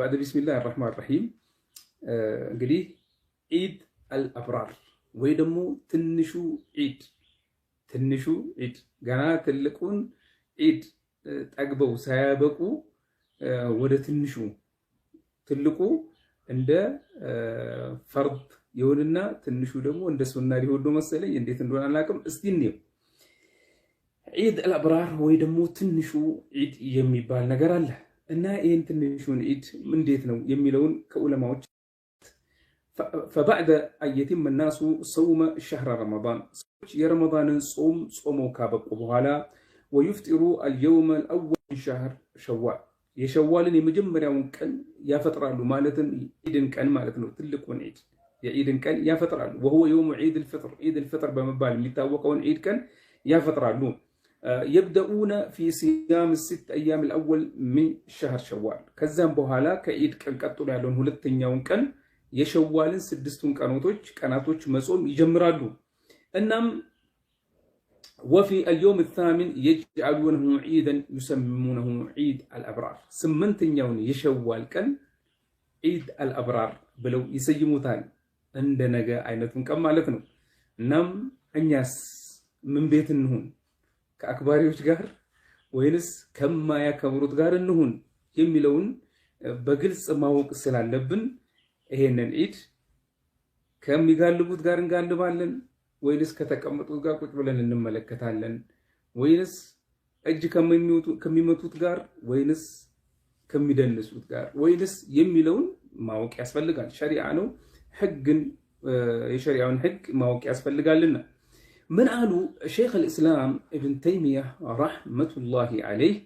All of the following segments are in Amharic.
بعد بسم الله الرحمن الرحيم እንግዲህ عيد الأبرار ወይ ደግሞ ትንሹ ዒድ ገና ትልቁን ዒድ ጠግበው ሳያበቁ ወደ ትልቁ እንደ ፈርድ ይሁንና ትንሹ ደግሞ እንደ ሱና ሊሆን መሰለኝ እንዴት እንደሆነ አላውቅም። እስቲ እንየው። ዒድ አልአብራር ወይ ደግሞ ትንሹ ዒድ የሚባል ነገር አለ እና ይሄን ትንሹን ዒድ እንዴት ነው የሚለውን ከዑለማዎች فبعد أن يتم الناس صوم شهر رمضان يرمضان صوموا كابقوا بهالا ويفطروا اليوم الأول من شهر شوال يشوال يمجمر يوم كان يا فترة له مالتن عيد كان مالتن تلكون عيد يا عيد كان يا فترة له وهو يوم عيد الفطر بمبال متوقعون عيد كان يا فترة له يبدأون في صيام الست أيام الأول من شهر شوال كزام بهالا كعيد كان قطر يالون هلتن يوم كان የሸዋልን 6ቱን ቀናቶች መጾም ይጀምራሉ። እናም وفي اليوم الثامن يجعلونه عيدا يسمونه عيد الأبرار 8ኛውን የሸዋል ቀን عيد الأبرار ብለው ይሰይሙታል። እንደ ነገ አይነቱን ቀን ማለት ነው። እናም እኛስ ምን ቤት እንሁን? ከአክባሪዎች ጋር ወይንስ ከማያከብሩት ጋር እንሁን የሚለውን በግልጽ ማወቅ ስላለብን ይሄንን ዒድ ከሚጋልቡት ጋር እንጋልባለን ወይንስ ከተቀመጡት ጋር ቁጭ ብለን እንመለከታለን ወይንስ እጅ ከሚመቱት ጋር ወይንስ ከሚደንሱት ጋር ወይንስ የሚለውን ማወቅ ያስፈልጋል። ሸሪዓ ነው፣ የሸሪዓውን ህግ ማወቅ ያስፈልጋልና ምን አሉ ሸይኽ አልእስላም ኢብን ተይሚያ ረሕመቱላሂ ዐለይህ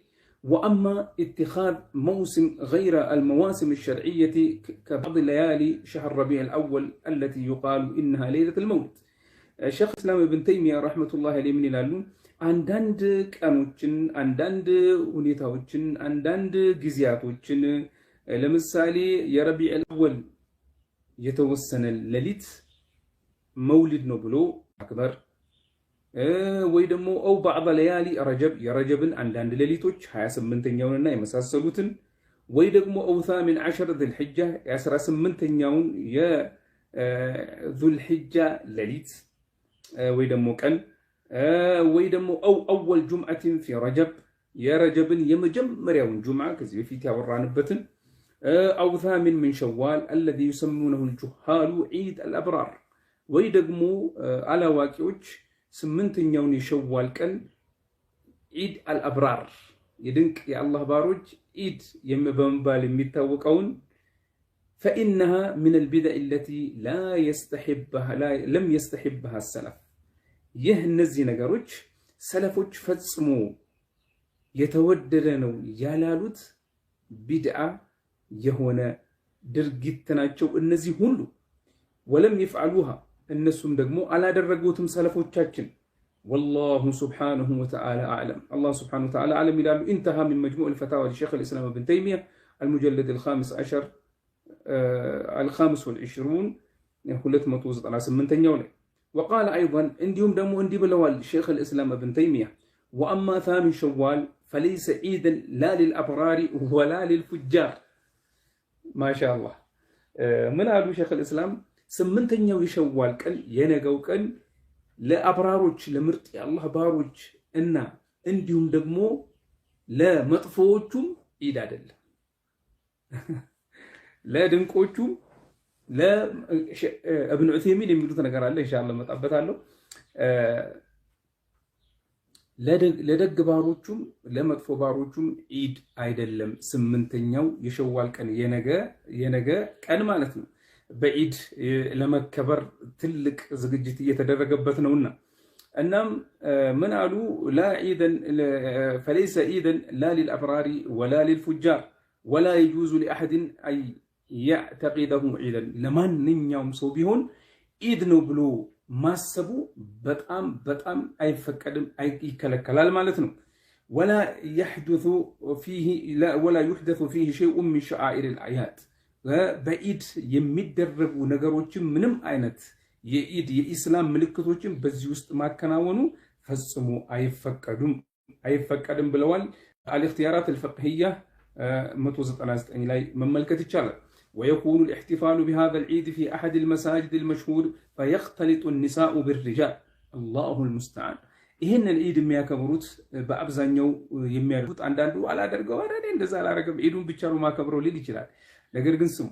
وأما اتخاذ موسم غير المواسم الشرعية كبعض ليالي شهر ربيع الأول التي يقال إنها ليلة المولد. الشيخ الإسلام ابن تيمية رحمة الله عليه من يلالون عندند كانوچن عندند ونيتاوچن عندند جزياتوچن لمثالي يا ربيع الأول يتوسن الليلة مولد نبلو أكبر ወይ ደግሞ او بعض ليالي رجب የረጀብን አንዳንድ ሌሊቶች 28ኛውንና የመሳሰሉትን ወይ ደግሞ او 18 ذي الحجة የ18ኛውን የذو الحجة ሌሊት ወይ ደግሞ ቀን ወይ ደግሞ او اول جمعة في رجب የረጀብን የመጀመሪያውን ጁምዓ ከዚህ በፊት ያወራንበትን او 8 من شوال الذي يسمونه الجهال عيد الابرار ወይ ደግሞ አላዋቂዎች 8ኛውን የሸዋል ቀን ዒድ አልአብራር የድንቅ የአላህ ባሮች ዒድ በመባል የሚታወቀውን فإنها من البدع التي لم يستحبها السلف ይህ እነዚህ ነገሮች ሰለፎች ፈጽሞ የተወደደ ነው ያላሉት ቢድዓ የሆነ ድርጊት ናቸው እነዚህ ሁሉ ولم يفعلوها እነሱም ደግሞ አላደረጉትም ሰለፎቻችን والله سبحانه وتعالى أعلم. الله سبحانه وتعالى أعلم إلى انتهى من مجموع الفتاوى لشيخ الإسلام ابن تيمية المجلد الخامس والعشرون خلت مطوزة على 8 وقال أيضا عندهم دمو عندي بلوال شيخ الإسلام ابن تيمية وأما 8 شوال فليس عيدا لا للأبرار ولا للفجار. ما شاء الله. من قالوا شيخ الإسلام 8ኛው የሸዋል ቀን የነገው ቀን ለአብራሮች ለምርጥ የአላህ ባሮች እና እንዲሁም ደግሞ ለመጥፎዎቹም ዒድ አይደለም ለድንቆቹም ለኢብኑ ዑሰይሚን የሚሉት ነገር አለ ኢንሻአላህ መጣበታለሁ ለደግ ባሮቹም ለመጥፎ ባሮቹም ዒድ አይደለም 8ኛው የሸዋል ቀን የነገ ቀን ማለት ነው በዒድ ለመከበር ትልቅ ዝግጅት እየተደረገበት ነውና እናም ምን አሉ لا عيدا فليس عيدا لا للأبرار ولا للفجار ولا يجوز لأحد أن يعتقده عيدا ለማንኛውም ሰው ቢሆን ዒድ ነው ብሎ ማሰቡ በጣም አይፈቀድም ይከለከላል ማለት ነው ولا يحدث فيه شيء من شعائر الأعياد በዒድ የሚደረጉ ነገሮችን ምንም አይነት የዒድ የኢስላም ምልክቶችን በዚህ ውስጥ ማከናወኑ ፈጽሞ አይፈቀድም ብለዋል። الاختيارات الفقهية 199 ላይ መመልከት ይቻላል። ويكون الاحتفال بهذا العيد في أحد المساجد المشهور فيختلط النساء بالرجال الله المستعان ይሄንን ዒድ የሚያከብሩት በአብዛኛው የሚያደርጉት አንዳንዱ አላደርገው አይደል እንደዛ አላረገም ዒዱን ብቻ ነው ማከብረው ሊል ይችላል። ነገር ግን ስሙ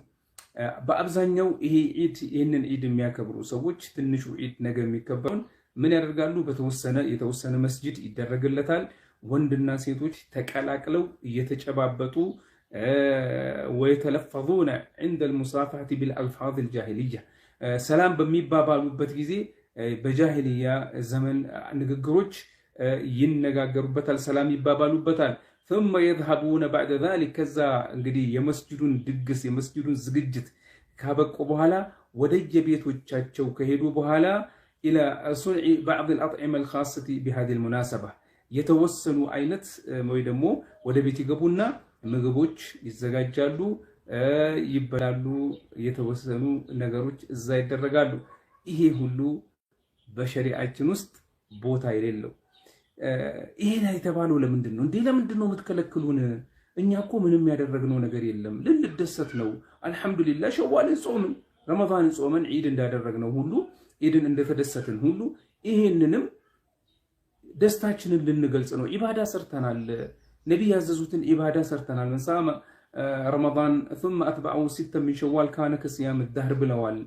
በአብዛኛው ይሄ ዒድ ይሄንን ዒድ የሚያከብሩ ሰዎች ትንሹ ዒድ ነገር የሚከበሩን ምን ያደርጋሉ? የተወሰነ መስጂድ ይደረግለታል። ወንድና ሴቶች ተቀላቅለው እየተጨባበጡ ويتلفظون عند المصافحة بالألفاظ الجاهلية سلام በሚባባሉበት ጊዜ በጃሂልያ ዘመን ንግግሮች ይነጋገሩበታል፣ ሰላም ይባባሉበታል። ثم يذهبون بعد ذلك ከዛ እንግዲህ የመስጂዱን ድግስ የመስጂዱን ዝግጅት ካበቁ በኋላ ወደየቤቶቻቸው ከሄዱ በኋላ الى صنع بعض الاطعمه الخاصه بهذه المناسبه የተወሰኑ አይነት ወይ ደግሞ ወደ ቤት ይገቡና ምግቦች ይዘጋጃሉ፣ ይበላሉ፣ የተወሰኑ ነገሮች እዛ ይደረጋሉ። ይሄ ሁሉ በሸሪዓችን ውስጥ ቦታ የሌለው ይሄ ላይ የተባለው ለምንድን ነው? ለምንድን ነው የምትከለክሉን? እኛ እኮ ምንም ያደረግነው ነገር የለም፣ ልንደሰት ነው። አልሐምዱሊላህ ሸዋልን ጾምን፣ ረመዳንን ጾመን ዒድ እንዳደረግነው ሁሉ ዒድን እንደተደሰትን ሁሉ ይሄንንም ደስታችንን ልንገልጽ ነው። ኢባዳ ሰርተናል፣ ነብይ ያዘዙትን ኢባዳ ሰርተናል። መሳማ ረመዳን ثم اتبعوا 6 من شوال كان كصيام الدهر ብለዋል።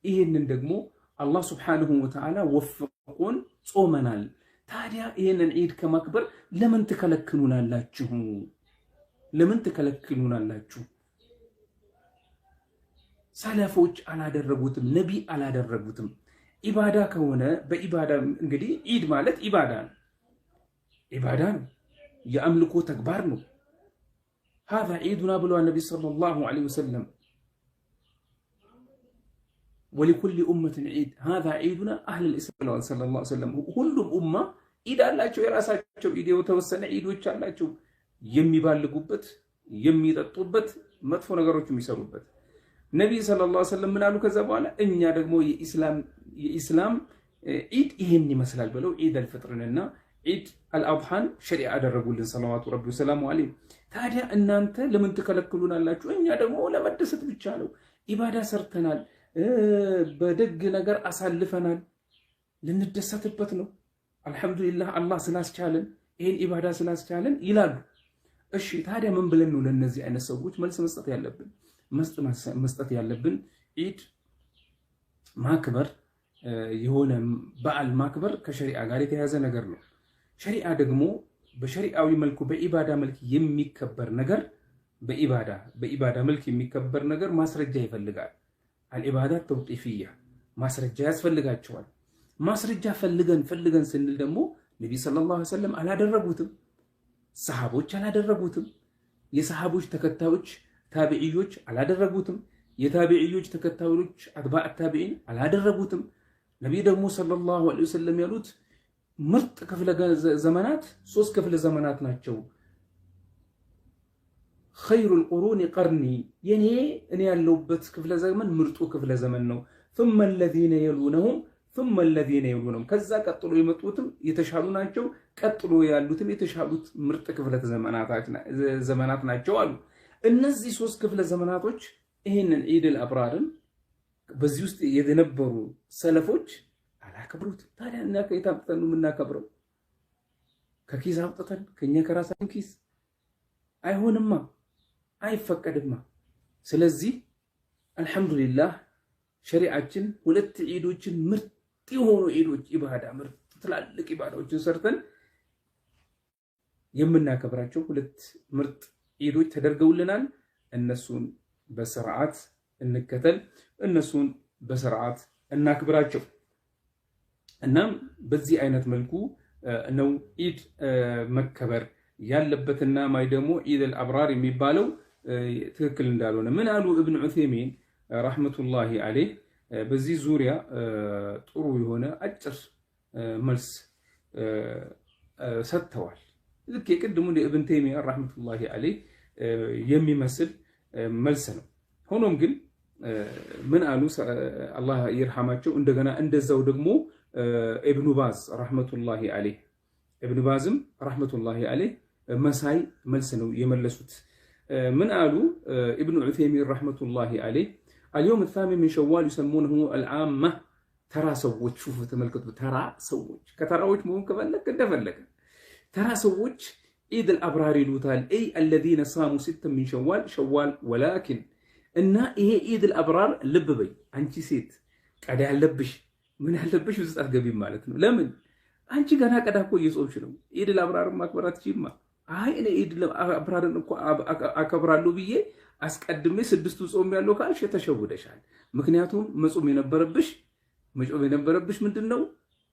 ይሄንን ደግሞ አላህ Subhanahu Wa Ta'ala ወፍቆን ጾመናል። ታዲያ ይሄንን ዒድ ከማክበር ለምን ትከለክሉናላችሁ? ለምን ትከለክሉናላችሁ? ሰለፎች አላደረጉትም፣ ነብይ አላደረጉትም። ኢባዳ ከሆነ በኢባዳ እንግዲህ ዒድ ማለት ኢባዳ ነው፣ ኢባዳ ነው፣ የአምልኮ ተግባር ነው። هذا عيدنا ብሎ النبي صلى الله عليه وسلم ولكل أمة عيد هذا عيدنا أهل الإسلام صلى الله عليه وسلم ሁሉም ኡማ ዒድ አላቸው፣ የራሳቸው ዒድ የተወሰነ ዒዶች አላቸው፣ የሚባልጉበት፣ የሚጠጡበት፣ መጥፎ ነገሮች የሚሰሩበት። ነብይ ሰለላሁ ዐለይሂ ወሰለም ምን አሉ? ከዛ በኋላ እኛ ደግሞ የኢስላም ዒድ ይሄን ይመስላል ብለው ዒድ አልፍጥርንና ዒድ አልአድሃን ሸሪዓ አደረጉልን ሰለላሁ ዐለይሂ ወሰለም። ታዲያ እናንተ ለምን ትከለክሉናላችሁ? እኛ ደግሞ ለመደሰት ብቻ ነው፣ ኢባዳ ሰርተናል፣ በደግ ነገር አሳልፈናል፣ ልንደሰትበት ነው። አልሐምዱሊላህ አላህ ስላስቻለን ይሄን ኢባዳ ስላስቻለን ይላሉ። እሺ ታዲያ ምን ብለን ነው ለነዚህ አይነት ሰዎች መልስ መስጠት ያለብን? መስጠት ያለብን ዒድ ማክበር የሆነ በዓል ማክበር ከሸሪዓ ጋር የተያዘ ነገር ነው። ሸሪዓ ደግሞ በሸሪዓዊ መልኩ በኢባዳ መልክ የሚከበር ነገር በኢባዳ መልክ የሚከበር ነገር ማስረጃ ይፈልጋል። አልኢባዳት ተውቂፊያ ማስረጃ ያስፈልጋቸዋል። ማስረጃ ፈልገን ስንል ደግሞ ነብይ ሰለላሁ ዐለይሂ ወሰለም አላደረጉትም፣ ሰሃቦች አላደረጉትም፣ የሰሃቦች ተከታዮች ታቢዒዎች አላደረጉትም፣ የታቢዒዎች ተከታዮች አትባዕ ታቢዒን አላደረጉትም። ነብይ ደግሞ ሰለላሁ ዐለይሂ ወሰለም ያሉት ምርጥ ክፍለ ዘመናት 3 ክፍለ ዘመናት ናቸው። ኸይሩል ቁሩኒ ቀርኒ እኔ ያለሁበት ክፍለ ዘመን ምርጡ ክፍለ ዘመን ነው። ثم الذين يلونهم ثم الذين يلونهم ከዛ ቀጥሎ የመጡትም የተሻሉ ናቸው፣ ቀጥሎ ያሉትም የተሻሉት ምርጥ ክፍለ ዘመናት ናቸው አሉ። እነዚህ 3 ክፍለ ዘመናቶች ይሄንን ዒድል አብራርን በዚህ ውስጥ የነበሩ ሰለፎች አላከብሩት። ታዲያ እና ከየት አምጥተን ነው የምናከብረው? ከኪስ አምጥተን ከኛ ከራሳችን ኪስ? አይሆንማ፣ አይፈቀድማ። ስለዚህ አልሐምዱሊላህ ሸሪዓችን 2 ዒዶችን ምርጥ የሆኑ ዒዶች ኢባዳ ምርጥ ትላልቅ ኢባዳዎችን ሰርተን የምናከብራቸው 2 ምርጥ ዒዶች ተደርገውልናል። እነሱን በስርዓት እንከተል፣ እነሱን በስርዓት እናክብራቸው። እናም በዚህ አይነት መልኩ ነው ዒድ መከበር ያለበትና ማይ ደግሞ ዒድ አልአብራር የሚባለው ትክክል እንዳልሆነ ምን አሉ ኢብኑ ዑሰይሚን ረህመቱላሂ ዐለይህ በዚህ ዙሪያ ጥሩ የሆነ አጭር መልስ ሰጥተዋል። ልክ የቅድሙ ኢብኑ ተይሚያ ረህመቱላሂ ዐለይህ የሚመስል መልስ ነው። ሆኖም ግን ምን አሉ አላህ ይርሐማቸው፣ እንደገና እንደዛው ደግሞ ኢብኑ ባዝ ረህመቱላሂ ዐለይህ ኢብኑ ባዝም ረህመቱላሂ ዐለይህ መሳይ መልስ ነው የመለሱት። من قالوا ابن عثيمين رحمة الله عليه اليوم الثامن من شوال يسمونه العامة ترى سوت شوفوا تملكتوا ترى سوت كتراوش مهم كفلك كدفلك ترى سوت عيد الأبرار لوتال أي الذين صاموا 6 من شوال ولكن إن إيه عيد الأبرار لببي أنتي سيت قاعد يلبش من يلبش وزت أرجبي مالتنا لمن أنتي كان هكذا كويس يصوم شنو عيد الأبرار ما كبرت شيما هاي أنا عيد الأبرار أكبر له بيه أسقدمي 6 ጾም ያለው ካልሽ ተሸውደሻል ምክንያቱም መጾም የነበረብሽ ምንድነው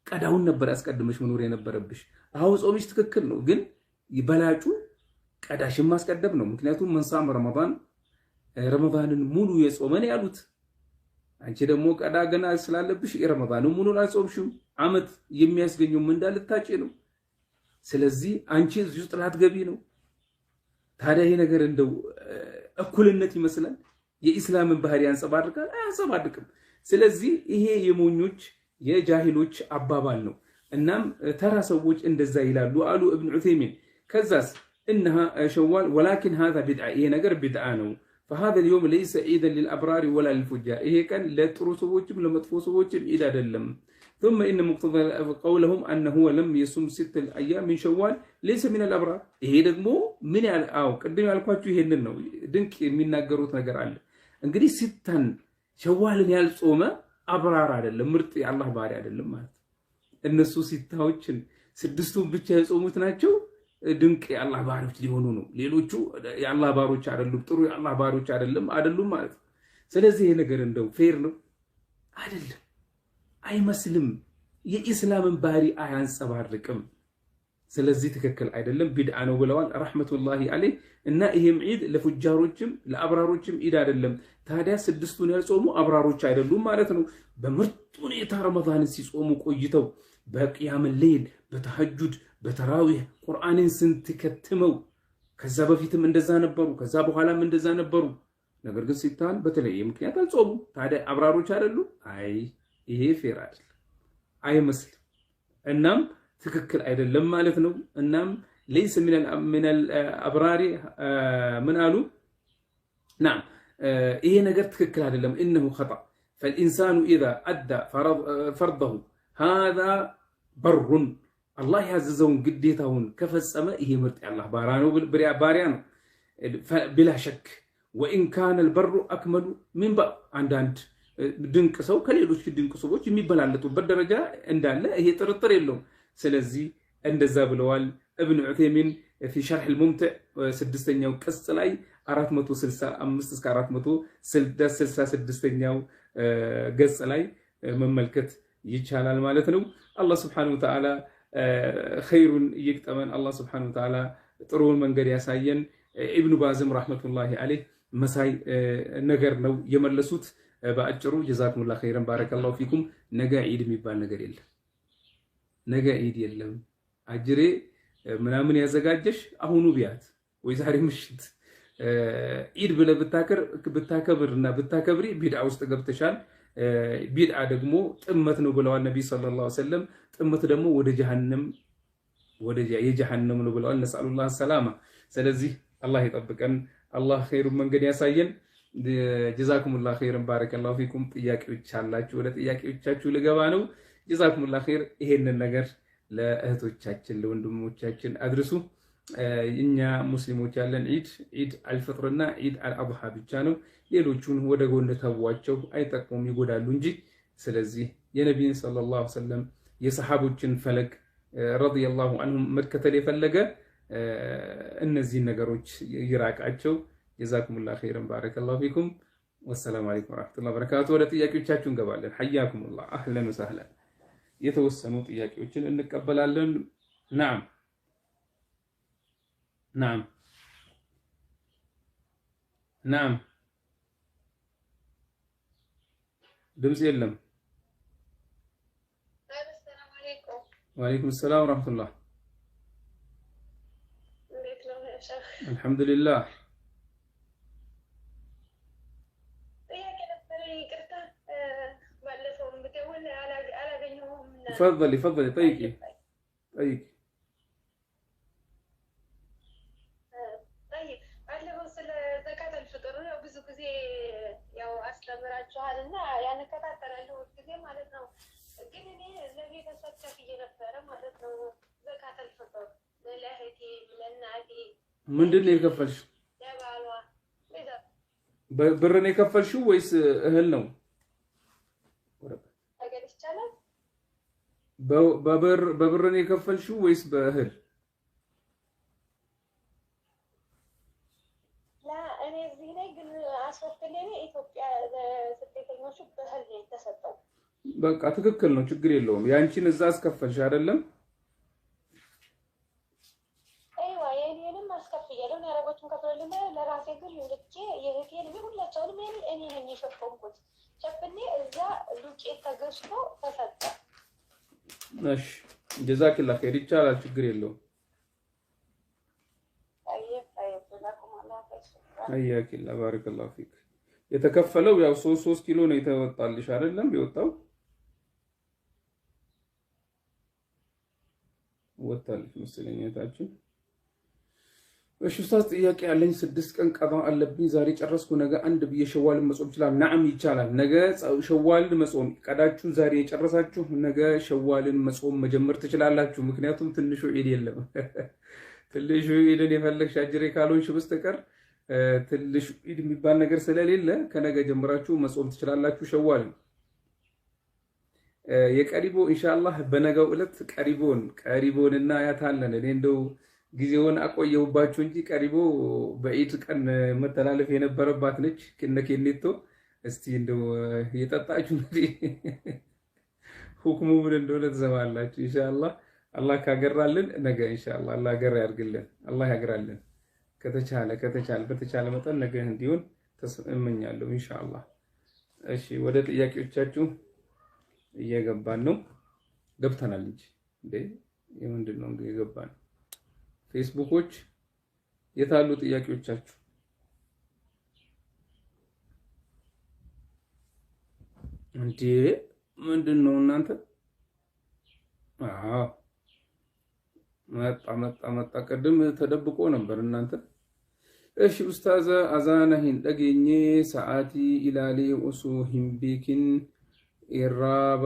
ቀዳውን ነበር ያስቀድመሽ መኖር የነበረብሽ አው ጾምሽ ትክክል ነው ግን ይበላጩ ቀዳሽን ማስቀደም ነው ምክንያቱም መንሳም ረመዳንን ሙሉ የጾመን ያሉት አንቺ ደግሞ ቀዳ ገና ስላለብሽ ረመዳንን ሙሉ አልጾምሽም አመት የሚያስገኘው ምን እንዳልታጭ ነው ስለዚህ አንቺ እዚህ ውስጥ ላትገቢ ነው ታዲያ ይሄ ነገር እንደው እኩልነት ይመስላል የኢስላምን ባህሪ ያንጸባርቃል አያንጸባርቅም ስለዚህ ይሄ የሞኞች የጃሂሎች አባባል ነው እናም ተራ ሰዎች እንደዛ ይላሉ አሉ ابن عثيمين كذاس انها شوال ولكن هذا بدعه ይሄ ነገር بدعه ነው فهذا اليوم ليس عيدا للابرار ولا للفجار ይሄ ቀን ለጥሩ ሰዎችም ለመጥፎ ሰዎችም ዒድ አይደለም ثم ان مقتضى قولهم انه لم يصم 6 ايام من شوال ليس من الابرار ይሄ ደግሞ ምን ያልአው ቅድም ያልኳችሁ ይሄንን ነው ድንቅ የሚናገሩት ነገር አለ እንግዲህ ሲታን ሸዋልን ያልጾመ አብራር አይደለም ምርጥ የአላህ ባሪ አይደለም ማለት እነሱ ሲታዎችን 6ቱን ብቻ የጾሙት ናቸው ድንቅ የአላህ ባሪዎች ሊሆኑ ነው ሌሎቹ የአላህ ባሮች አይደሉም ጥሩ የአላህ ባሮች አይደሉም ማለት ስለዚህ ይሄ ነገር እንደው ፌር ነው አይደለም አይመስልም የኢስላምን ባህሪ አያንጸባርቅም ስለዚህ ትክክል አይደለም ቢድዓ ነው ብለዋል ረህመቱላሂ አለይህ እና ይሄም ዒድ ለፉጃሮችም ለአብራሮችም ዒድ አይደለም ታዲያ 6ቱን ያልጾሙ አብራሮች አይደሉም ማለት ነው በምርጥ ሁኔታ ረመዳንን ሲጾሙ ቆይተው በቂያም ሌል በተሐጁድ በተራዊህ ቁርአንን ስንትከትመው ከዛ በፊትም እንደዛ ነበሩ ከዛ በኋላም እንደዛ ነበሩ ነገር ግን ሲታን በተለየ ምክንያት አልጾሙ ታዲያ አብራሮች አይደሉ አይ ይሄ ፌር አይደለም አይመስልም እናም ትክክል አይደለም ማለት ነው እናም ليس من الابرار من قالوا نعم ይሄ ነገር ትክክል አይደለም انه خطا فالانسان اذا ادى فرضه هذا بر الله ያዘዘውን ግዴታውን ከፈጸመ ይሄ ምርጥ ያላህ ባሪያ ነው بلا شك وان كان البر اكمل من بعض አንዳንድ ድንቅ ሰው ከሌሎች ድንቅ ሰዎች የሚበላለጡበት ደረጃ እንዳለ ይሄ ጥርጥር የለውም ስለዚህ እንደዛ ብለዋል ابن عثيمين في شرح الممتع 6ኛው ቅጽ ላይ 465 እስከ 466ኛው ገጽ ላይ መመልከት ይቻላል ማለት ነው አላህ Subhanahu Wa Ta'ala خيرን ይቅጠመን አላህ Subhanahu Wa Ta'ala ጥሩውን መንገድ ያሳየን ኢብኑ ባዝም ረህመቱላሂ አለይህ መሳይ ነገር ነው የመለሱት በአጭሩ ጀዛኩሙላህ ኸይረን ባረከላሁ ፊኩም ነገ ዒድ የሚባል ነገር የለም ነገ ዒድ የለም አጅሬ ምናምን ያዘጋጀሽ አሁኑ ቢያት ወይ ዛሬ ምሽት ዒድ ብለ ብታከብርና ብታከብሪ ቢድዓ ውስጥ ገብተሻል ቢድዓ ደግሞ ጥመት ነው ብለዋል ነብይ ሰለላሁ ዐለይሂ ወሰለም ጥመት ደግሞ ወደ የጀሃነም ነው ብለዋል ነስአሉላህ ሰላማ ስለዚህ አላህ ይጠብቀን አላህ ኸይሩን መንገድ ያሳየን ጀዛኩሙላህ ኸይረን ባረከላሁ ፊኩም ጥያቄዎች አላችሁ ወደ ጥያቄዎቻችሁ ልገባ ነው ጀዛኩሙላህ ኸይር ይሄንን ነገር ለእህቶቻችን ለወንድሞቻችን አድርሱ እኛ ሙስሊሞች ያለን ዒድ አልፍጥርና ዒድ አልአድሃ ብቻ ነው ሌሎቹን ወደ ጎን ተዋቸው አይጠቅሙም ይጎዳሉ እንጂ ስለዚህ የነብዩን ሰለላሁ ዐለይሂ ወሰለም የሰሃቦችን ፈለግ ረዲየላሁ ዐንሁም መከተል የፈለገ እነዚህ ነገሮች ይራቃቸው ጀዛኩሙላህ ኸይረን ባረከላሁ ፊኩም ወሰላሙ አለይኩም ወራህመቱላሂ ወበረካቱ ወደ ጥያቄዎቻችሁ እንገባለን ሐያኩሙላህ አህለን ወሰህለን የተወሰኑ ጥያቄዎችን እንቀበላለን نعم نعم نعم ድምጽ የለም السلام عليكم وعليكم السلام ورحمة الله الحمد لله تفضلي طيقي طيب علموا صلى ያስተምራችኋልና ያንከታተላሉ ጊዜ ማለት ነው። ግን እኔ ለቤተሰብ ከፍዬ ነበረ ማለት ነው። ዘካተል ፍጥር ለእህቴ ለእናቴ ምንድን ነው የከፈልሽው? ለባሏ ብር ነው የከፈልሽው ወይስ እህል ነው? ነገር ይቻላል። በብር ነው የከፈልሽው ወይስ በእህል? እኔ እዚህ ላይ ግን አስወክሌ ኢትዮጵያ ለስደተኞቹ በእህል ነው የተሰጠው። በቃ ትክክል ነው፣ ችግር የለውም። ያንቺን እዛ አስከፈልሽ አይደለም? አይዋ የኔንም አስከፍያለሁ። ያረጋችሁን ከፍለልኝ ለራሴ ግን ልኬ የህቴን ሁላቸውንም እኔ ነኝ የሸፈንኩት። ሸፍኔ እዛ ዱቄት ተገዝቶ ተሰጠ። እሺ ጀዛኪላ ኸይር፣ ይቻላል፣ ችግር የለውም። አያኪላ ባረከላሁ ፊክ። የተከፈለው ያው 3 ኪሎ ነው የተወጣልሽ አይደለም? የወጣው ወጣልሽ መሰለኝ እህታችን። እሺ ኡስታዝ ጥያቄ ያለኝ 6 ቀን ቀባ አለብኝ። ዛሬ ጨረስኩ፣ ነገ አንድ ብዬ ሸዋልን መጾም ይችላል? ነዓም ይቻላል። ነገ ሸዋልን መጾም ቀዳችሁ ዛሬ የጨረሳችሁ ነገ ሸዋልን መጾም መጀመር ትችላላችሁ። ምክንያቱም ትንሹ ዒድ የለም። ትንሹ ዒድን የፈለግሽ አጅሬ ካልሆንሽ በስተቀር ትንሹ ዒድ የሚባል ነገር ስለሌለ ከነገ ጀምራችሁ መጾም ትችላላችሁ ሸዋልን። የቀሪቦ ኢንሻአላህ በነገው ዕለት ቀሪቦን እና ያታለን። እኔ እንደው ጊዜውን አቆየሁባችሁ እንጂ ቀሪቦ በዒድ ቀን መተላለፍ የነበረባት ነች ከነኬኔቶ። እስቲ እንደው የጠጣችሁ እንግዲህ ሁክሙ ምን እንደሆነ ትሰማላችሁ ኢንሻአላህ። አላህ ካገራልን ነገ ኢንሻአላህ አላህ ገራ ያርግልን። አላህ ያግራልን። በተቻለ መጠን ነገ እንዲሆን እመኛለሁ ኢንሻአላህ። እሺ ወደ ጥያቄዎቻችሁ እየገባን ነው። ገብተናል እንጂ እንዴ የምንድን ነው እንግዲህ የገባን። ፌስቡኮች የታሉ ጥያቄዎቻችሁ? እንዴ ምንድን ነው እናንተ? አዎ መጣ ቅድም ተደብቆ ነበር እናንተ። እሺ ኡስታዝ አዛናሂን ደገኘ ሰዓቲ ኢላሊ ኡሱ ሂምቢኪን ኢራባ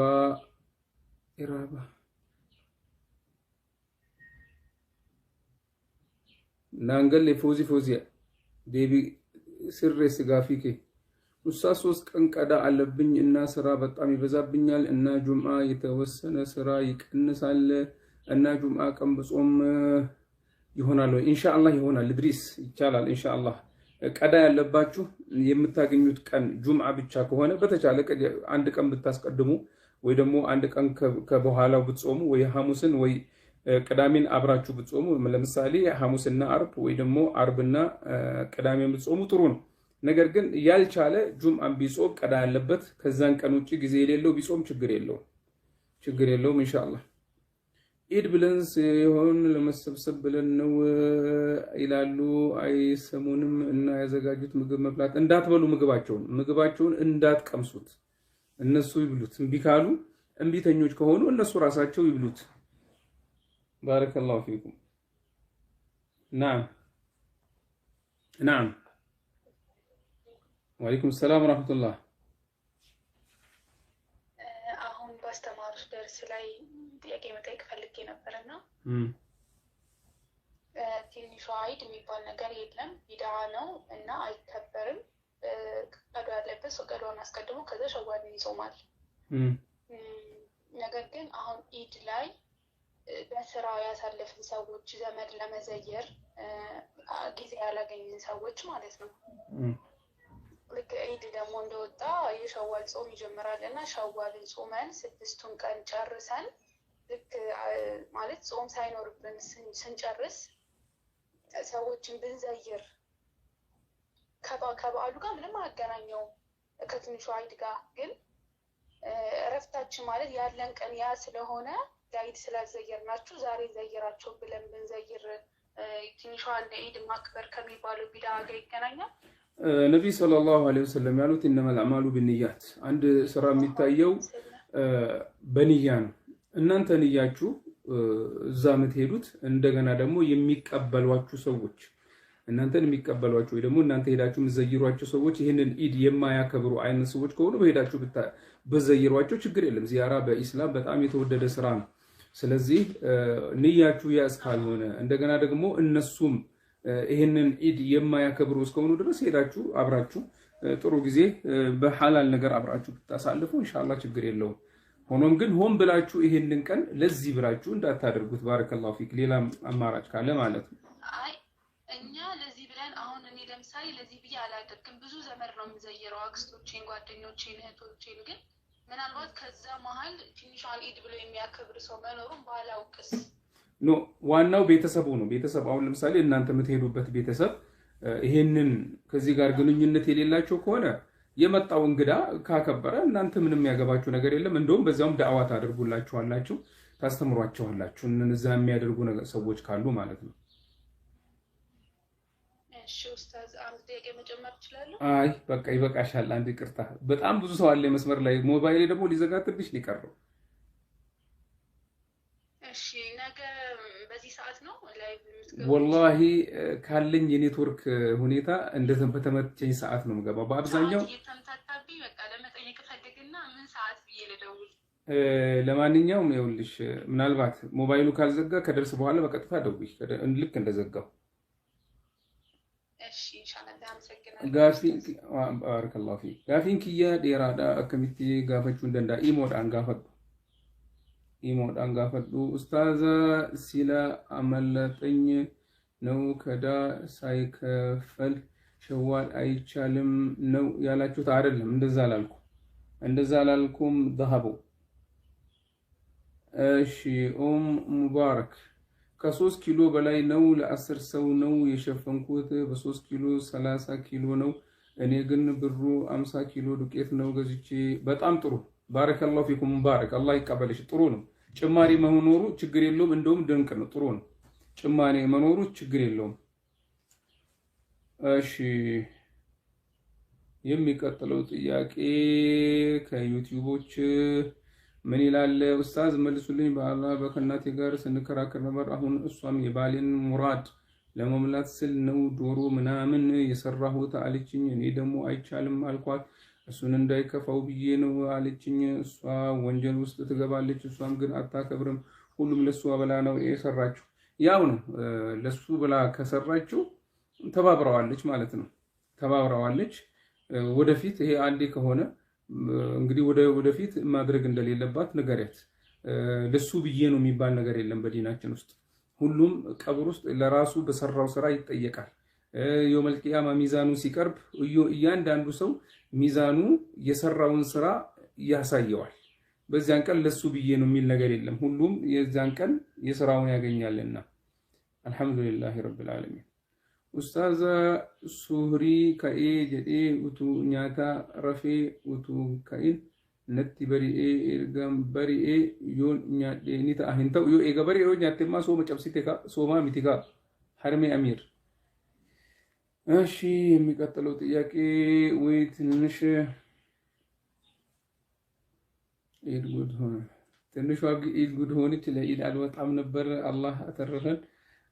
ናንገል ፎዚ ዴቢ ስሬ ስጋፊኬ ኡስታዝ 3 ቀን ቀዳ አለብኝ እና ስራ በጣም ይበዛብኛል እና ጁምዓ የተወሰነ ስራ ይቀንሳል እና ጁምዓ ቀን በጾም ይሆናል ወይ? ኢንሻአላህ ይሆናል። ድሪስ ይቻላል ኢንሻአላህ። ቀዳ ያለባችሁ የምታገኙት ቀን ጁምዓ ብቻ ከሆነ በተቻለ አንድ ቀን ብታስቀድሙ ወይ ደግሞ አንድ ቀን ከበኋላው ብትጾሙ ወይ ሐሙስን ወይ ቅዳሜን አብራችሁ ብትጾሙ፣ ለምሳሌ ሐሙስና አርብ ወይ ደግሞ አርብና ቅዳሜን ብትጾሙ ጥሩ ነው። ነገር ግን ያልቻለ ጁምዓን ቢጾም ቀዳ ያለበት ከዛን ቀን ውጪ ጊዜ የሌለው ቢጾም ችግር የለውም ኢንሻአላህ። ኢድ ብለን ሲሆን ለመሰብሰብ ብለን ነው ይላሉ። አይሰሙንም እና ያዘጋጁት ምግብ መብላት እንዳትበሉ፣ ምግባቸውን እንዳትቀምሱት። እነሱ ይብሉት። እምቢ ካሉ እምቢተኞች ከሆኑ እነሱ ራሳቸው ይብሉት። ባረከላሁ ፊኩም። ናም ወአለይኩም ሰላም ወራህመቱላህ። አሁን ባስተማሩት ደርስ ላይ ጥያቄ መጠየቅ ፈልጌ ነበርና ትንሿ ዒድ የሚባል ነገር የለም፣ ቢድዓ ነው እና አይከበርም። ቀዷ ያለበት ሰው ቀዷን አስቀድሞ ከዛ ሸዋልን ይጾማል። ነገር ግን አሁን ዒድ ላይ በስራ ያሳለፍን ሰዎች ዘመድ ለመዘየር ጊዜ ያላገኝን ሰዎች ማለት ነው። ልክ ዒድ ደግሞ እንደወጣ የሸዋል ጾም ይጀምራል እና ሸዋልን ጾመን 6ቱን ቀን ጨርሰን ልክ ማለት ጾም ሳይኖርብን ስንጨርስ ሰዎችን ብንዘይር ከበዓሉ ጋር ምንም አያገናኘውም። ከትንሿ ዒድ ጋር ግን እረፍታችን ማለት ያለን ቀን ያ ስለሆነ ለዒድ ስላዘየርናችሁ ዛሬ ዘይራቸው ብለን ብንዘይር ትንሿን ዒድ ማክበር ከሚባለው ቢድዓ ጋር ይገናኛል። ነቢይ ሰለላሁ ዐለይሂ ወሰለም ያሉት ኢነመል አዕማሉ ቢንኒያት፣ አንድ ስራ የሚታየው በንያ ነው። እናንተ ንያችሁ እዛ የምትሄዱት እንደገና ደግሞ የሚቀበሏችሁ ሰዎች እናንተን የሚቀበሏቸው ወይ ደግሞ እናንተ ሄዳችሁ የምትዘይሯቸው ሰዎች ይህንን ኢድ የማያከብሩ አይነት ሰዎች ከሆኑ በሄዳችሁ በዘይሯቸው ችግር የለም። ዚያራ በኢስላም በጣም የተወደደ ስራ ነው። ስለዚህ ንያችሁ ያ እስካልሆነ እንደገና ደግሞ እነሱም ይህንን ኢድ የማያከብሩ እስከሆኑ ድረስ ሄዳችሁ አብራችሁ ጥሩ ጊዜ በሐላል ነገር አብራችሁ ብታሳልፉ ኢንሻአላህ ችግር የለውም። ሆኖም ግን ሆን ብላችሁ ይሄንን ቀን ለዚህ ብላችሁ እንዳታደርጉት። ባረከላሁ ፊክ። ሌላ አማራጭ ካለ ማለት ነው። አይ እኛ ለዚህ ብለን አሁን እኔ ለምሳሌ ለዚህ ብዬ አላደርግም። ብዙ ዘመድ ነው የምዘየረው፣ አክስቶቼን፣ ጓደኞቼን፣ እህቶቼን። ግን ምናልባት ከዛ መሀል ትንሿን ኢድ ብሎ የሚያከብር ሰው መኖሩን ባላውቅስ? ኖ ዋናው ቤተሰቡ ነው። ቤተሰብ አሁን ለምሳሌ እናንተ የምትሄዱበት ቤተሰብ ይሄንን ከዚህ ጋር ግንኙነት የሌላቸው ከሆነ የመጣው እንግዳ ካከበረ እናንተ ምንም ያገባችሁ ነገር የለም። እንደውም በዛውም ዳዕዋ ታደርጉላችኋላችሁ፣ ታስተምሯቸዋላችሁ እነዛ የሚያደርጉ ሰዎች ካሉ ማለት ነው። እሺ ኡስታዝ አንድ ደቂቃ መጨመር እችላለሁ? አይ በቃ ይበቃሻል። አንድ ይቅርታ፣ በጣም ብዙ ሰው አለ መስመር ላይ። ሞባይሌ ደግሞ ሊዘጋትብሽ ሊቀርው። እሺ ነገ በዚህ ሰዓት ነው ላይቭ የምትገቡት? ወላሂ ካለኝ የኔትወርክ ሁኔታ በተመቸኝ ሰዓት ነው የምገባው። በአብዛኛው የተምታታብኝ በቃ ለመጠየቅ ፈልግና ምን ሰዓት ብዬ ልደውል? ለማንኛውም ይኸውልሽ ምናልባት ሞባይሉ ካልዘጋ ከደርስ በኋላ በቀጥታ ደውይ ልክ እንደዘጋው። እሺ ኢንሻአላህ አመሰግናለሁ። ባረከላሁ ፊክ። ጋፊን ኪያ ዴራዳ አከሚቲ ጋፈቹ እንደንዳ ኢሞዳን ጋፈዱ ኡስታዛ ሲላ አመለጠኝ ነው ከዳ ሳይከፈል ሸዋል አይቻልም ነው ያላችሁት? አይደለም፣ እንደዛ አላልኩም። ذهቡ እሺ ሙባረክ ከ3 ኪሎ በላይ ነው ለ10 ሰው ነው የሸፈንኩት። በ3 ኪሎ 30 ኪሎ ነው። እኔ ግን ብሩ 50 ኪሎ ዱቄት ነው ገዝቼ። በጣም ጥሩ ባረከላሁ ፊኩም ሙባረክ። አላህ ይቀበልሽ። ጥሩ ነው። ጭማሪ መኖሩ ችግር የለውም። እንደውም ድንቅ ነው። ጥሩ ነው። ጭማሪ መኖሩ ችግር የለውም። እሺ የሚቀጥለው ጥያቄ ከዩቲዩቦች ምን ይላል? ኡስታዝ መልሱልኝ። በአላህ በከናቴ ጋር ስንከራከር ነበር። አሁን እሷም የባሌን ሙራድ ለመምላት ስል ነው ዶሮ ምናምን የሰራሁት አለችኝ። እኔ ደግሞ አይቻልም አልኳት። እሱን እንዳይከፋው ብዬ ነው አለችኝ። እሷ ወንጀል ውስጥ ትገባለች። እሷም ግን አታከብርም። ሁሉም ለሱ ብላ ነው የሰራችው። ያው ነው ለሱ ብላ ከሰራችው ተባብረዋለች ማለት ነው። ተባብረዋለች። ወደፊት ይሄ አንዴ ከሆነ እንግዲህ ወደፊት ማድረግ እንደሌለባት ንገሪያት። ለሱ ብዬ ነው የሚባል ነገር የለም በዲናችን ውስጥ። ሁሉም ቀብር ውስጥ ለራሱ በሰራው ስራ ይጠየቃል። የውመል ቂያማ ሚዛኑ ሲቀርብ እያንዳንዱ ሰው ሚዛኑ የሰራውን ስራ ያሳየዋል። በዚያን ቀን ለሱ ብዬ ነው የሚል ነገር የለም። ሁሉም የዛን ቀን የስራውን ያገኛልና አልহামዱሊላሂ ረብል ዓለሚን። ኡስታዝ ሱህሪ ከኤ ጀዴ ኡቱ ኛታ ረፌ ኡቱ ከኢን ነቲ በሪኤ ኤርጋም በሪኤ ዮን ኛዴ ኒታ አህንተው ዮ ኤጋ በሪኤ ዮ ኛቴማ ሶማ ጨብሲቴካ ሶማ ሚቲካ ሐርሜ አሚር። እሺ የሚቀጥለው ጥያቄ ወይ ትንሽ ኢድ ጉድ ሆነ። ትንሿ ኢድ ጉድ ሆነች። ለኢድ አልወጣም ነበር። አላህ አተረፈን።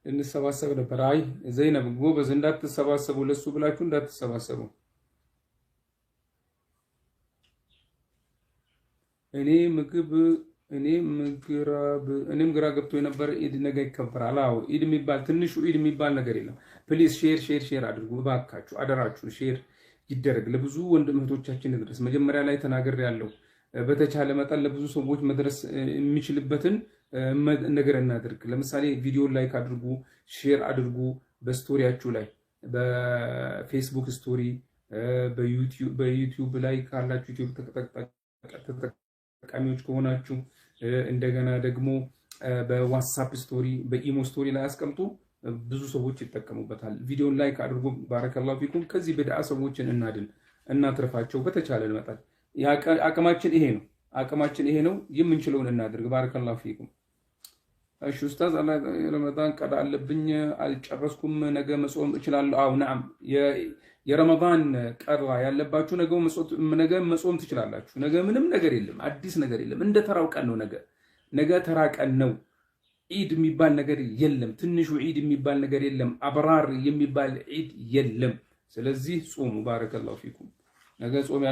እንሰባሰብ ነበር። አይ ዘይነብ ጎበዝ እንዳትሰባሰቡ፣ ለሱ ብላችሁ እንዳትሰባሰቡ። እኔም ግራ ገብቶ የነበረ ኢድ ነገ ይከበራል። አዎ ኢድ የሚባል ትንሹ ኢድ የሚባል ነገር የለም። ፕሊዝ ሼር አድርጉ እባካችሁ፣ አደራችሁን ሼር ይደረግ፣ ለብዙ ወንድም እህቶቻችን ድረስ። መጀመሪያ ላይ ተናግሬያለሁ። በተቻለ መጠን ለብዙ ሰዎች መድረስ የሚችልበትን ነገር እናድርግ። ለምሳሌ ቪዲዮ ላይክ አድርጉ፣ ሼር አድርጉ። በስቶሪያችሁ ላይ በፌስቡክ ስቶሪ፣ በዩቲዩብ ላይ ካላችሁ ዩቲዩብ ተጠቃሚዎች ከሆናችሁ እንደገና ደግሞ በዋትስአፕ ስቶሪ፣ በኢሞ ስቶሪ ላይ አስቀምጡ። ብዙ ሰዎች ይጠቀሙበታል። ቪዲዮን ላይክ አድርጉ። ባረከላሁ ፊኩም። ከዚህ በድዓ ሰዎችን እናትርፋቸው በተቻለ መጠን። አቅማችን ይሄ ነው። የምንችለውን እናድርግ። ባረከላሁ ፊኩም። እሺ ኡስታዝ አላህ ረመዳን ቀዳ አለብኝ አልጨረስኩም፣ ነገ መጾም እችላለሁ? አው ነዓም። የረመዳን ቀዳ ያለባችሁ ነገ መጾም ትችላላችሁ። ነገ ምንም ነገር የለም፣ አዲስ ነገር የለም። እንደ ተራው ቀን ነው። ነገ ተራ ቀን ነው። ዒድ የሚባል ነገር የለም። ትንሹ ዒድ የሚባል ነገር የለም። አብራር የሚባል ዒድ የለም። ስለዚህ ጾሙ። ባረከላሁ ፊኩም። ነገ ጾም